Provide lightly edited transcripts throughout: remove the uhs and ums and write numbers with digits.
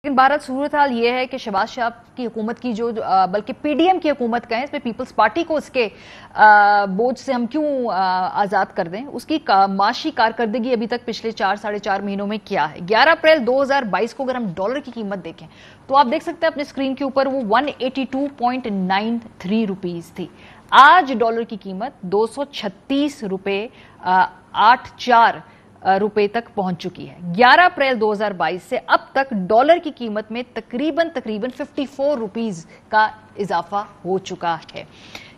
लेकिन भारत सूरत हाल ये है कि शहबाज शरीफ की हुकूमत की जो बल्कि पीडीएम की हुकूमत कहें, इसमें पीपल्स पार्टी को इसके बोझ से हम क्यों आज़ाद कर दें, उसकी माशी कारकर्दगी अभी तक पिछले 4-4.5 महीनों में क्या है। 11 अप्रैल 2022 को अगर हम डॉलर की कीमत देखें तो आप देख सकते हैं अपने स्क्रीन के ऊपर वो 182.93 रुपीज़ थी। आज डॉलर की कीमत 236 रुपये 84 रुपए तक पहुंच चुकी है। 11 अप्रैल 2022 से अब तक डॉलर की कीमत में तकरीबन 54 रुपीस का इजाफा हो चुका है।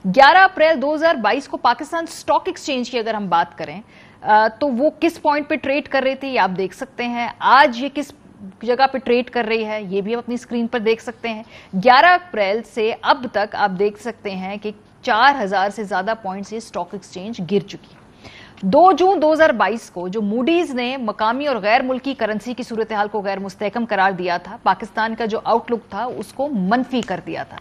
11 अप्रैल 2022 को पाकिस्तान स्टॉक एक्सचेंज की अगर हम बात करें तो वो किस पॉइंट पे ट्रेड कर रहे थे ये आप देख सकते हैं। आज ये किस जगह पे ट्रेड कर रही है ये भी आप अपनी स्क्रीन पर देख सकते हैं। 11 अप्रैल से अब तक आप देख सकते हैं कि 4000 से ज्यादा पॉइंट्स ये स्टॉक एक्सचेंज गिर चुकी है। 2 जून 2022 को जो मूडीज ने मकामी और गैर मुल्की करेंसी की सूरत हाल को गैर मुस्तहकम करार दिया था, पाकिस्तान का जो आउटलुक था उसको मनफी कर दिया था।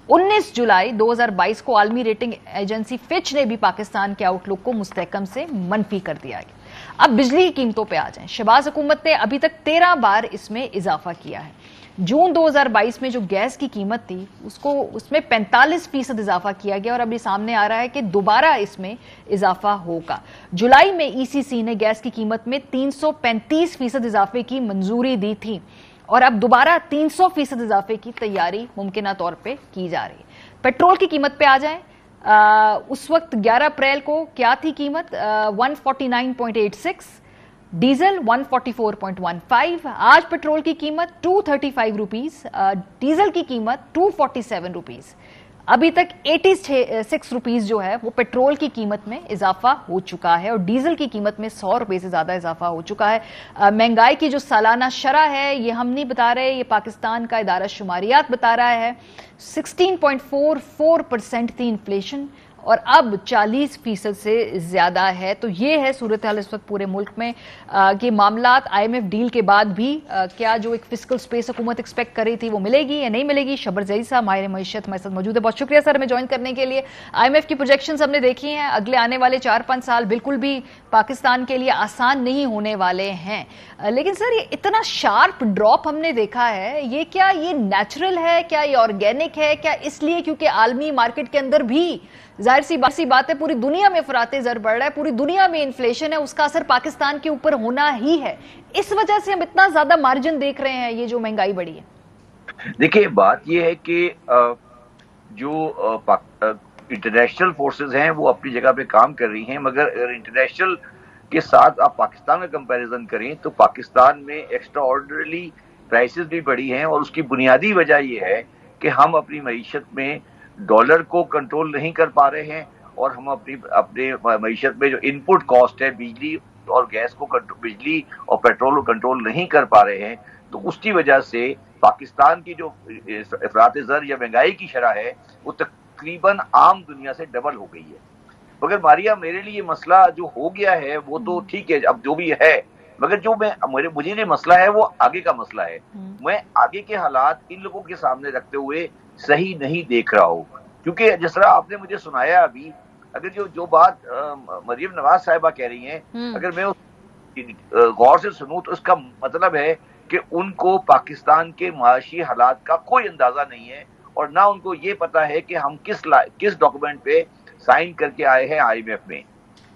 19 जुलाई 2022 को आलमी रेटिंग एजेंसी फिच ने भी पाकिस्तान के आउटलुक को मुस्तहकम से मनफी कर दिया गया। अब बिजली की कीमतों पे आ जाएं। शहबाज हुकूमत ने अभी तक 13 बार इसमें इजाफा किया है। जून 2022 में जो गैस की कीमत थी उसमें 45% इजाफा किया गया और अभी सामने आ रहा है कि दोबारा इसमें इजाफा होगा। जुलाई में ईसीसी ने गैस की कीमत में 335% इजाफे की मंजूरी दी थी और अब दोबारा 300% इजाफे की तैयारी मुमकिन तौर पे की जा रही है। पेट्रोल की कीमत पे आ जाएं। उस वक्त 11 अप्रैल को क्या थी कीमत 149.86, डीजल 144.15। आज पेट्रोल की कीमत 235 रुपीज, डीजल की कीमत 247 रुपीज। अभी तक 86 रुपीज जो है वो पेट्रोल की कीमत में इजाफा हो चुका है और डीजल की कीमत में 100 रुपए से ज्यादा इजाफा हो चुका है। महंगाई की जो सालाना शरह है ये हम नहीं बता रहे, ये पाकिस्तान का इदारा शुमारियात बता रहा है। 16.44% थी इन्फ्लेशन और अब 40% से ज्यादा है। तो ये है सूरत हाल इस वक्त पूरे मुल्क में कि मामलात IMF डील के बाद भी क्या जो एक फिस्कल स्पेस हुकूमत एक्सपेक्ट कर रही थी वो मिलेगी या नहीं मिलेगी। शबर जई साहब माहिर मईशत हमारे साथ मौजूद है, बहुत शुक्रिया सर हमें ज्वाइन करने के लिए। IMF की प्रोजेक्शंस हमने देखी हैं, अगले आने वाले 4-5 साल बिल्कुल भी पाकिस्तान के लिए आसान नहीं होने वाले हैं। लेकिन सर ये इतना शार्प ड्रॉप हमने देखा है, ये क्या ये नेचुरल है, क्या ये ऑर्गेनिक है, क्या इसलिए क्योंकि आलमी मार्केट के अंदर भी जाहिर सी बात है पूरी दुनिया में फराते ज़र बढ़ रहा है, पूरी दुनिया में इन्फ्लेशन है, उसका असर पाकिस्तान के ऊपर होना ही है। इस वजह से हम इतना ज्यादा मार्जिन देख रहे हैं, ये जो महंगाई बढ़ी है। देखिए बात ये है कि जो इंटरनेशनल फोर्सेस हैं वो अपनी जगह पे काम कर रही हैं, मगर अगर इंटरनेशनल के साथ आप पाकिस्तान का कंपैरिजन करें तो पाकिस्तान में एक्स्ट्रा ऑर्डिनरी प्राइसेस भी बढ़ी हैं और उसकी बुनियादी वजह ये है कि हम अपनी मईशत में डॉलर को कंट्रोल नहीं कर पा रहे हैं और हम अपने मईशत में जो इनपुट कॉस्ट है बिजली और गैस को बिजली और पेट्रोल को कंट्रोल नहीं कर पा रहे हैं। तो उसकी वजह से पाकिस्तान की जो इफरात ज़र या महंगाई की शरह है वो तकरीबन आम दुनिया से डबल हो गई है। मगर मारिया मेरे लिए मसला जो हो गया है वो तो ठीक है, अब जो भी है, मगर जो मुझे ये मसला है वो आगे का मसला है। मैं आगे के हालात इन लोगों के सामने रखते हुए सही नहीं देख रहा हूँ, क्योंकि जिस तरह आपने मुझे सुनाया अभी, अगर जो बात मरियम नवाज साहिबा कह रही हैं, अगर मैं गौर से सुनूं तो इसका मतलब है कि उनको पाकिस्तान के माशी हालात का कोई अंदाजा नहीं है और ना उनको ये पता है कि हम किस डॉक्यूमेंट पे साइन करके आए हैं IMF में।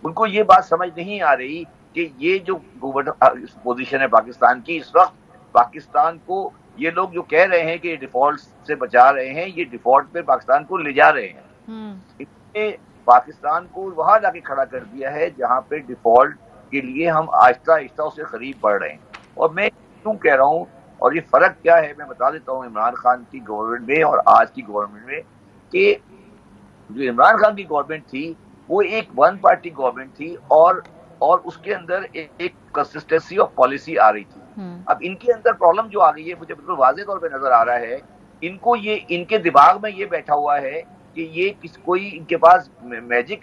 उनको ये बात समझ नहीं आ रही कि ये जो पोजीशन है पाकिस्तान की इस वक्त, पाकिस्तान को ये लोग जो कह रहे हैं कि डिफॉल्ट से बचा रहे हैं, ये डिफॉल्ट पे पाकिस्तान को ले जा रहे हैं। इसने पाकिस्तान को वहां जाके खड़ा कर दिया है जहां पे डिफॉल्ट के लिए हम आहिस्ता आहिस्ता उससे करीब बढ़ रहे हैं। और मैं क्यों कह रहा हूँ और ये फर्क क्या है मैं बता देता हूँ इमरान खान की गवर्नमेंट में और आज की गवर्नमेंट में, कि जो इमरान खान की गवर्नमेंट थी वो एक वन पार्टी गवर्नमेंट थी और उसके अंदर एक कंसिस्टेंसी ऑफ पॉलिसी आ रही थी। अब इनके अंदर प्रॉब्लम जो आ गई है मुझे बिल्कुल वाज़े तौर पे नजर आ रहा है, इनको ये इनके दिमाग में ये बैठा हुआ है कि ये कोई इनके पास मैजिक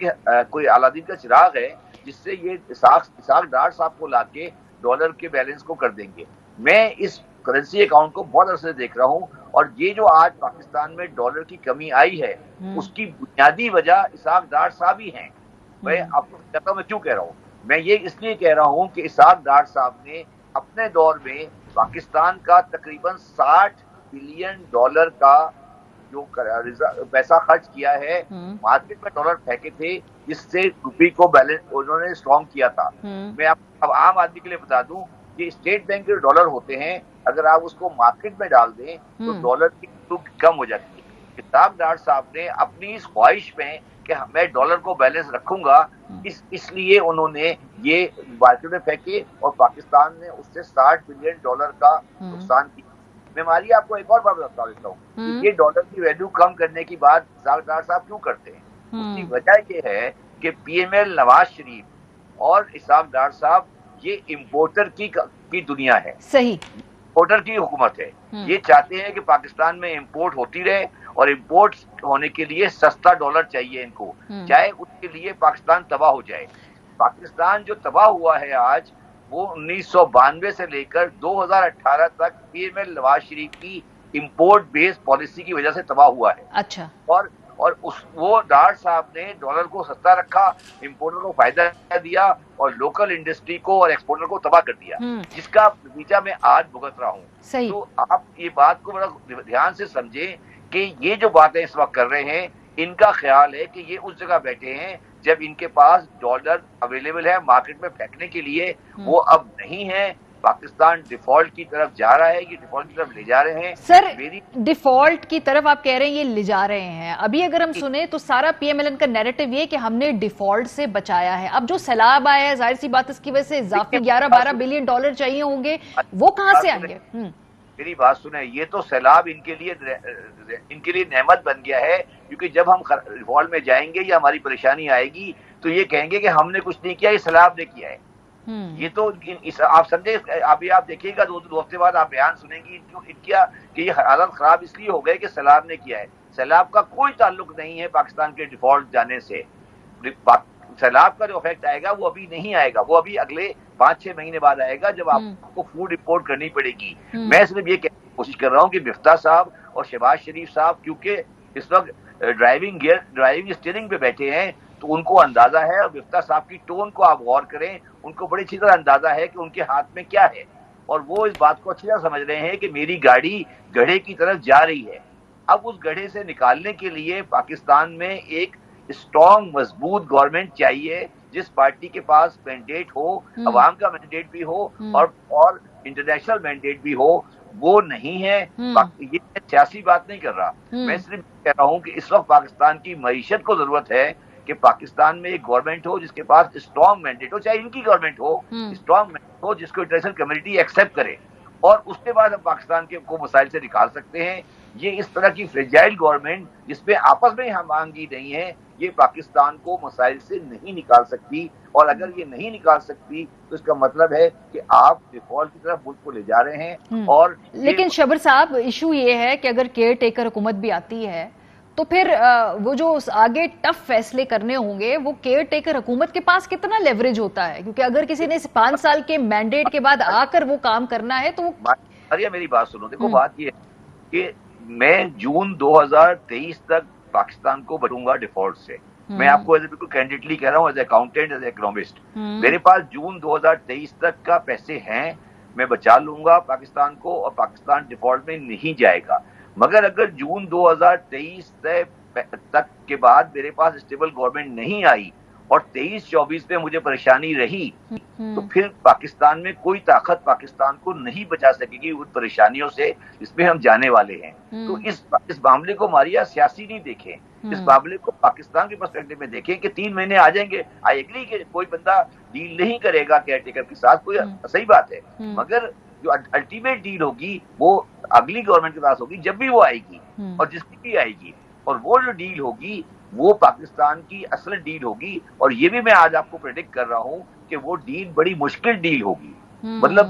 कोई अलादीन का चिराग है जिससे ये इसाक डार साहब को लाके डॉलर के बैलेंस को कर देंगे। मैं इस करेंसी अकाउंट को बहुत अरसे से देख रहा हूँ और ये जो आज पाकिस्तान में डॉलर की कमी आई है उसकी बुनियादी वजह इसाक डार साहब ही हैं। मैं आपको कहता हूँ मैं क्यों कह रहा हूँ, मैं ये इसलिए कह रहा हूँ कि इसाक डार साहब ने अपने दौर में پاکستان کا تقریباً $60 بلین کا جو پیسہ خرچ کیا ہے، مارکیٹ میں ڈالر پھینکے تھے جس سے روپی کو بیلنس انہوں نے اسٹرانگ کیا تھا. میں اب عام آدمی کے لیے بتا دوں کہ اسٹیٹ بینک کے ڈالر ہوتے ہیں، اگر آپ اس کو مارکیٹ میں ڈال دیں تو ڈالر کی ویلیو کم ہو جاتی ہے. اسحاق ڈار صاحب نے اپنی اس خواہش میں کہ میں ڈالر کو بیلنس رکھوں گا، اس لیے انہوں نے یہ مارکیٹ میں پھینکے اور پاکستان نے اس سے $60 بلین کا نقصان کیا. میں ماری آپ کو ایک اور بات بتا دیتا ہوں، یہ ڈالر کی ویلیو کم کرنے کی بات اسحاق ڈار صاحب کیوں کرتے ہیں؟ اس کی وجہ یہ ہے کہ P M L Nawaz Sharif اور اسحاق ڈار صاحب یہ امپورٹر کی دنیا ہے، صحیح امپورٹر کی حکومت ہے. یہ چاہتے ہیں کہ پاکستان میں امپورٹ ہوتی رہے اور امپورٹ ہونے کے لیے سستا ڈالر چاہیے ان کو، چاہے اس کے لیے پاکستان تباہ ہو جائے. پاکستان جو تباہ ہوا ہے آج، وہ 1992 سے لے کر 2018 تک P M L Nawaz Sharif کی امپورٹ بیس پالیسی کی وجہ سے تباہ ہوا ہے. اچھا. اور وہ ڈار صاحب نے ڈالر کو سستا رکھا، امپورٹر کو فائدہ دیا اور لوکل انڈسٹری کو اور ایکسپورٹر کو تباہ کر دیا، جس کا نتیجہ میں آج بھگت رہا ہوں. تو آپ یہ بات کو بڑا دھیان سے سمجھیں کہ یہ جو باتیں اس وقت کر رہے ہیں، ان کا خیال ہے کہ یہ اس جگہ بیٹھے ہیں جب ان کے پاس ڈالر اویلیبل ہے مارکیٹ میں پھینکنے کے لیے، وہ اب نہیں ہے. پاکستان ڈیفالٹ کی طرف جا رہا ہے، یہ ڈیفالٹ کی طرف لے جا رہے ہیں. سر ڈیفالٹ کی طرف آپ کہہ رہے ہیں یہ لے جا رہے ہیں. ابھی اگر ہم سنیں تو سارا پی ایم ایل این کا نیریٹو یہ کہ ہم نے ڈیفالٹ سے بچایا ہے. اب جو سیلاب آیا ہے، ظاہر سی بات اس کی وجہ سے اضافی $11-12 بلین چاہیے ہوں گے، وہ کہاں سے آئیں گے؟ میری بات سنیں، یہ تو سیلاب ان کے لیے نعمت بن گیا ہے، کیونکہ جب ہم ڈیفالٹ میں جائیں گے یا ہماری پریشانی آئے گی تو یہ کہیں گے کہ ہم نے کچھ نہیں کیا، یہ سیلاب نے کیا ہے. یہ تو آپ سمجھے، ابھی آپ دیکھیے گا 2 ہفتے بعد آپ بیان سنیں گی کہ یہ حالت خراب اس لیے ہو گئے کہ سیلاب نے کیا ہے. سیلاب کا کوئی تعلق نہیں ہے پاکستان کے ڈیفالٹ جانے سے. سیلاب کا جو افیکٹ آئے گا وہ ابھی نہیں آئے گا، وہ ابھی اگلے 5-6 مہینے بعد آئے گا جب آپ کو فوڈ امپورٹ کرنی پڑے گی. میں صرف یہ کوشش کر رہا ہوں کہ مفتاح صاحب اور شہباز شریف صاحب کیونکہ اس وقت ڈرائیونگ اسٹیئرنگ پہ بیٹھے ہیں تو ان کو اندازہ ہے، اور مفتاح صاحب کی ٹون کو آپ غور کریں، ان کو بڑی اچھی طرح اندازہ ہے کہ ان کے ہاتھ میں کیا ہے، اور وہ اس بات کو اچھی طرح سمجھ رہے ہیں کہ میری گاڑی گڑھے کی طرف جا رہی ہے. اب اس گڑھے سے نکالنے کے لیے پاکستان میں ایک اسٹرانگ مضبوط گورنمنٹ چاہیے، جس پارٹی کے پاس مینڈیٹ ہو، عوام کا مینڈیٹ بھی ہو اور انٹرنیشنل مینڈیٹ بھی ہو. وہ نہیں ہے. یہ سیاسی بات نہیں کر رہا، میں صرف کہہ رہا ہوں کہ اس وقت پاکستان کی معیشت کو ضرورت ہے کہ پاکستان میں ایک گورنمنٹ ہو جس کے پاس اسٹرانگ مینڈیٹ ہو، چاہے ان کی گورنمنٹ ہو، اسٹرانگ مینڈیٹ ہو جس کو انٹرنیشنل کمیونٹی ایکسیپٹ کرے، اور اس کے بعد ہم پاکستان کو مسائل سے نکال سکتے ہیں. یہ اس طرح کی فریجائل گورنمنٹ جس میں آپس میں ہم آہنگی نہیں ہے، یہ پاکستان کو مسائل سے نہیں نکال سکتی. اور اگر یہ نہیں نکال سکتی تو اس کا مطلب ہے کہ آپ ڈیفالٹ کی طرف ملک کو لے جا رہے ہیں. اور لیکن شبر صاحب ایشو یہ ہے کہ اگر کیئر ٹیکر حکومت بھی آتی ہے تو پھر وہ جو آگے ٹف فیصلے کرنے ہوں گے وہ کیئر ٹیکر حکومت کے پاس کتنا لیوریج ہوتا ہے؟ کیونکہ اگر کسی نے 5 سال کے مینڈیٹ کے بعد آ کر وہ کام کرنا ہے تو میری بات سنو، دیکھو بات یہ ہے کہ میں جون 2023 تک پاکستان کو بچوں گا ڈیفالٹ سے. میں آپ کو بالکل کینڈیڈلی کہہ رہا ہوں، as a accountant, as a economist. میرے پاس جون 2023 تک کا پیسے ہیں، میں بچا لوں گا پاکستان کو اور پاکستان ڈیفالٹ میں نہیں جائے گا. مگر اگر جون 2023 تک کے بعد میرے پاس اسٹیبل گورنمنٹ نہیں آئی اور 23-24 میں مجھے پریشانی رہی تو پھر پاکستان میں کوئی طاقت پاکستان کو نہیں بچا سکے گی ان پریشانیوں سے جس میں ہم جانے والے ہیں. تو اس معاملے کو ماریا سیاسی نہیں دیکھیں، اس معاملے کو پاکستان کے پرسپیکٹو میں دیکھیں کہ 3 مہینے آ جائیں گے. آئی ایگری کہ کوئی بندہ ڈیل نہیں کرے گا کیئر ٹیکر کے ساتھ، کوئی صحیح بات ہے، مگر جو الٹیمیٹ ڈیل ہوگی وہ اگلی گورنمنٹ کے پاس ہوگی جب بھی وہ آئے گی اور جس کی بھی آئے گی. اور وہ جو ڈیل ہوگی وہ پاکستان کی اصل ڈیل ہوگی. اور یہ بھی میں آج آپ کو پریڈکٹ کر رہا ہوں کہ وہ ڈیل بڑی مشکل ڈیل ہوگی. مطلب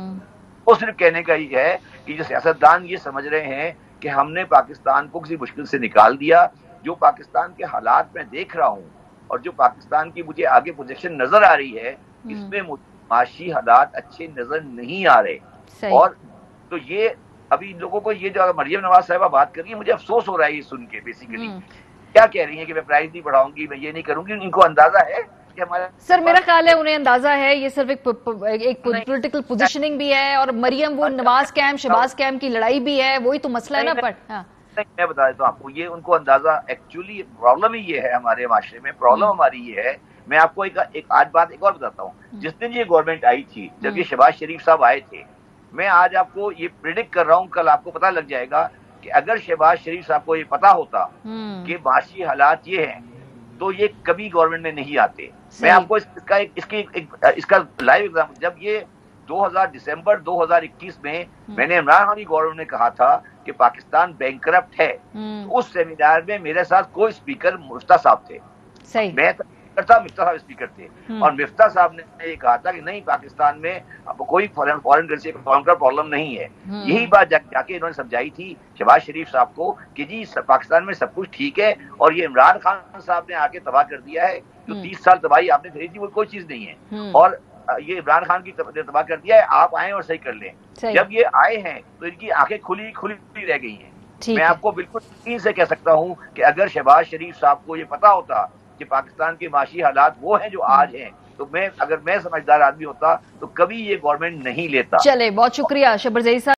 وہ صرف کہنے کا یہ ہے کہ جو سیاستدان یہ سمجھ رہے ہیں کہ ہم نے پاکستان کو کسی مشکل سے نکال دیا. جو پاکستان کے حالات میں دیکھ رہا ہوں اور جو پاکستان کی مجھے آگے پروجیکشن نظر آ رہی ہے، اس میں معاشی حالات اچھے نظر نہیں آ رہے. اور تو یہ ابھی ان لوگوں کو یہ جو مریم نواز صاحبہ بات کر رہی ہے، مجھے افسوس ہو رہا ہے یہ سن کے. بیسیکلی کیا کہہ رہی ہیں کہ میں پرائز نہیں بڑھاؤں گی، میں یہ نہیں کروں گی. ان کو اندازہ ہے कि हमारे सर मेरा ख्याल है उन्हें अंदाजा है ये सिर्फ एक पॉलिटिकल पोजीशनिंग भी है, और मरियम वो नवाज कैंप शहबाज कैंप की लड़ाई भी है, वही तो मसला है ना। पर हाँ मैं बता देता हूँ आपको, ये उनको अंदाजा, एक्चुअली प्रॉब्लम ही ये है हमारे माशरे में, प्रॉब्लम हमारी ये है। मैं आपको एक आज बात एक और बताता हूँ। जिस दिन ये गवर्नमेंट आई थी, जब ये शहबाज शरीफ साहब आए थे, मैं आज आपको ये प्रिडिक्ट कर रहा हूँ, कल आपको पता लग जाएगा कि अगर शहबाज शरीफ साहब को ये पता होता कि माशी हालात ये हैं, तो ये कभी गवर्नमेंट में नहीं आते। मैं आपको इसका लाइव एग्जाम्पल, जब ये दिसंबर 2021 में मैंने इमरान खान की गवर्नमेंट में कहा था कि पाकिस्तान बैंकरप्ट है, तो उस सेमिनार में मेरे साथ कोई स्पीकर मिफ्ता साहब थे, मैं मिफ्ता साहब स्पीकर थे, और मिफ्ता साहब ने ये कहा था कि नहीं, पाकिस्तान में अब कोई फॉरेन करेंसी का प्रॉब्लम नहीं है। यही बात जाके इन्होंने समझाई थी शहबाज शरीफ साहब को कि जी पाकिस्तान में सब कुछ ठीक है, और ये इमरान खान साहब ने आके तबाह कर दिया है, जो 30 साल तबाही आपने करी थी वो कोई चीज नहीं है, और ये इमरान खान की तबाह कर दिया है, आप आए और सही कर लें। जब ये आए हैं तो इनकी आंखें खुली रह गई हैं। मैं आपको बिल्कुल यकीन से कह सकता हूं कि अगर शहबाज शरीफ साहब को ये पता होता कि पाकिस्तान के माशी हालात वो हैं जो आज हैं, तो अगर मैं समझदार आदमी होता तो कभी ये गवर्नमेंट नहीं लेता। चले, बहुत शुक्रिया शबर ज़हीर साहब।